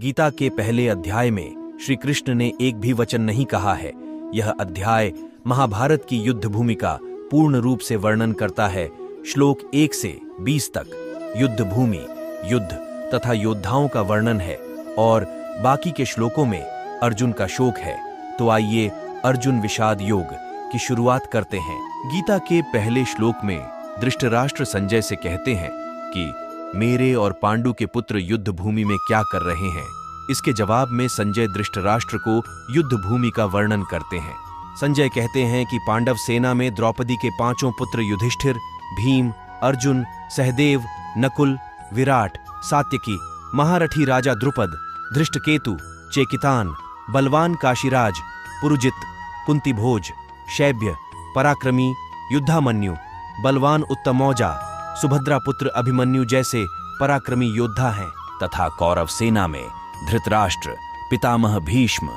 गीता के पहले अध्याय में श्री कृष्ण ने एक भी वचन नहीं कहा है। यह अध्याय महाभारत की युद्ध भूमि का पूर्ण रूप से वर्णन करता है। श्लोक 1 से 20 तक युद्ध भूमि, युद्ध तथा योद्धाओं का वर्णन है और बाकी के श्लोकों में अर्जुन का शोक है। तो आइए अर्जुन विषाद योग की शुरुआत करते हैं। गीता के पहले श्लोक में धृतराष्ट्र संजय से कहते हैं कि मेरे और पांडु के पुत्र युद्ध भूमि में क्या कर रहे हैं। इसके जवाब में संजय धृतराष्ट्र को युद्ध भूमि का वर्णन करते हैं। संजय कहते हैं कि पांडव सेना में द्रौपदी के 5 पुत्र युधिष्ठिर, भीम, अर्जुन, सहदेव, नकुल, विराट, सात्यकी, महारथी राजा द्रुपद, धृष्टकेतु, चेकितान, बलवान काशीराज, पुरुजित, कुंतीभोज, शैब्य, पराक्रमी, युद्धामन्यु, बलवान उत्तमौजा, सुभद्रा पुत्र अभिमन्यु जैसे पराक्रमी योद्धा हैं तथा कौरव सेना में धृतराष्ट्र, पितामह भीष्म,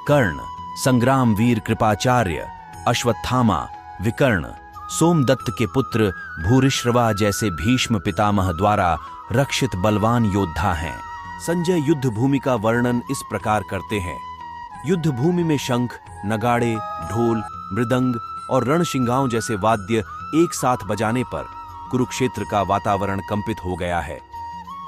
कर्ण, संग्राम वीर कृपाचार्य, अश्वत्थामा, विकर्ण, सोमदत्त के पुत्र भूरिश्रवा जैसे भीष्म पितामह द्वारा रक्षित बलवान योद्धा हैं। संजय युद्ध भूमि का वर्णन इस प्रकार करते हैं। युद्ध भूमि में शंख, नगाड़े, ढोल, मृदंग और रणशिंगाओं जैसे वाद्य एक साथ बजाने पर कुरुक्षेत्र का वातावरण कंपित हो गया है।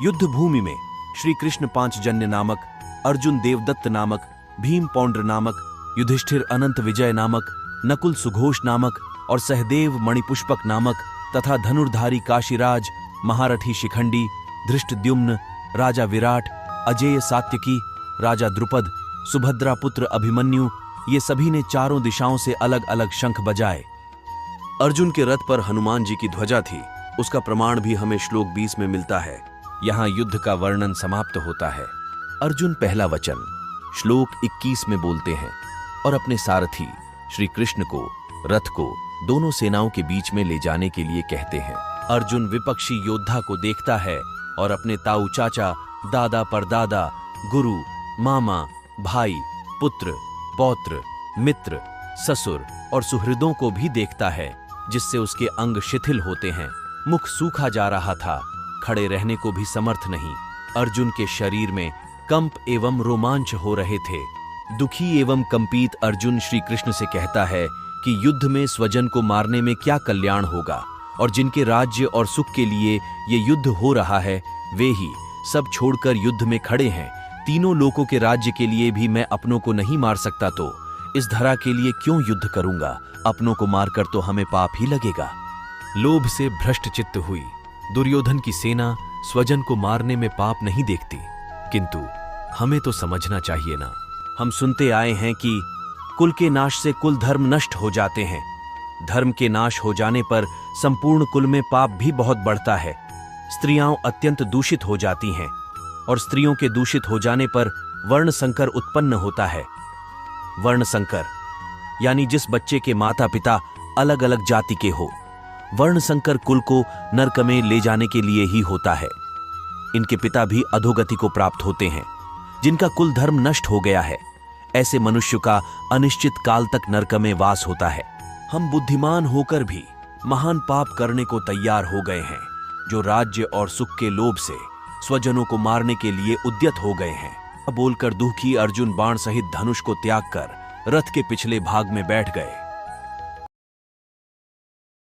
युद्ध भूमि में श्री कृष्ण पांचजन्य नामक, अर्जुन देवदत्त नामक, भीम पौंड्र नामक, युधिष्ठिर अनंत विजय नामक, नकुल सुघोष नामक और सहदेव मणिपुष्पक नामक तथा धनुर्धारी काशीराज, महारथी शिखंडी, धृष्टद्युम्न, राजा विराट, अजेय सात्यकी, राजा द्रुपद, सुभद्रा पुत्र अभिमन्यु, ये सभी ने चारों दिशाओं से अलग अलग शंख बजाए। अर्जुन के रथ पर हनुमान जी की ध्वजा थी। उसका प्रमाण भी हमें श्लोक 20 में मिलता है। यहाँ युद्ध का वर्णन समाप्त होता है। अर्जुन पहला वचन श्लोक 21 में बोलते हैं और अपने सारथी श्री कृष्ण को रथ को दोनों सेनाओं के बीच में ले जाने के लिए कहते हैं। अर्जुन विपक्षी योद्धा को देखता है और अपने ताऊ चाचा, दादा परदादा, गुरु, मामा, भाई, पुत्र, पौत्र, मित्र, ससुर और सुहृदों को भी देखता है, जिससे उसके अंग शिथिल होते हैं। मुख सूखा जा रहा था, खड़े रहने को भी समर्थ नहीं। अर्जुन के शरीर में कंप एवं रोमांच हो रहे थे। दुखी एवं कंपित अर्जुन श्री कृष्ण से कहता है कि युद्ध में स्वजन को मारने में क्या कल्याण होगा और जिनके राज्य और सुख के लिए ये युद्ध हो रहा है वे ही सब छोड़कर युद्ध में खड़े हैं। तीनों लोकों के राज्य के लिए भी मैं अपनों को नहीं मार सकता तो इस धरा के लिए क्यों युद्ध करूंगा। अपनों को मारकर तो हमें पाप ही लगेगा। लोभ से भ्रष्ट चित्त हुई दुर्योधन की सेना स्वजन को मारने में पाप नहीं देखती, किंतु हमें तो समझना चाहिए ना। हम सुनते आए हैं कि कुल के नाश से कुल धर्म नष्ट हो जाते हैं। धर्म के नाश हो जाने पर संपूर्ण कुल में पाप भी बहुत बढ़ता है। स्त्रियां अत्यंत दूषित हो जाती हैं और स्त्रियों के दूषित हो जाने पर वर्ण संकर उत्पन्न होता है। वर्ण संकर यानी जिस बच्चे के माता पिता अलग अलग जाति के हो। वर्ण संकर कुल को नरक में ले जाने के लिए ही होता है। इनके पिता भी अधोगति को प्राप्त होते हैं। जिनका कुल धर्म नष्ट हो गया है, ऐसे मनुष्य का अनिश्चित काल तक नरक में वास होता है। हम बुद्धिमान होकर भी महान पाप करने को तैयार हो गए हैं, जो राज्य और सुख के लोभ से स्वजनों को मारने के लिए उद्यत हो गए हैं। बोलकर दुखी अर्जुन बाण सहित धनुष को त्याग कर रथ के पिछले भाग में बैठ गए।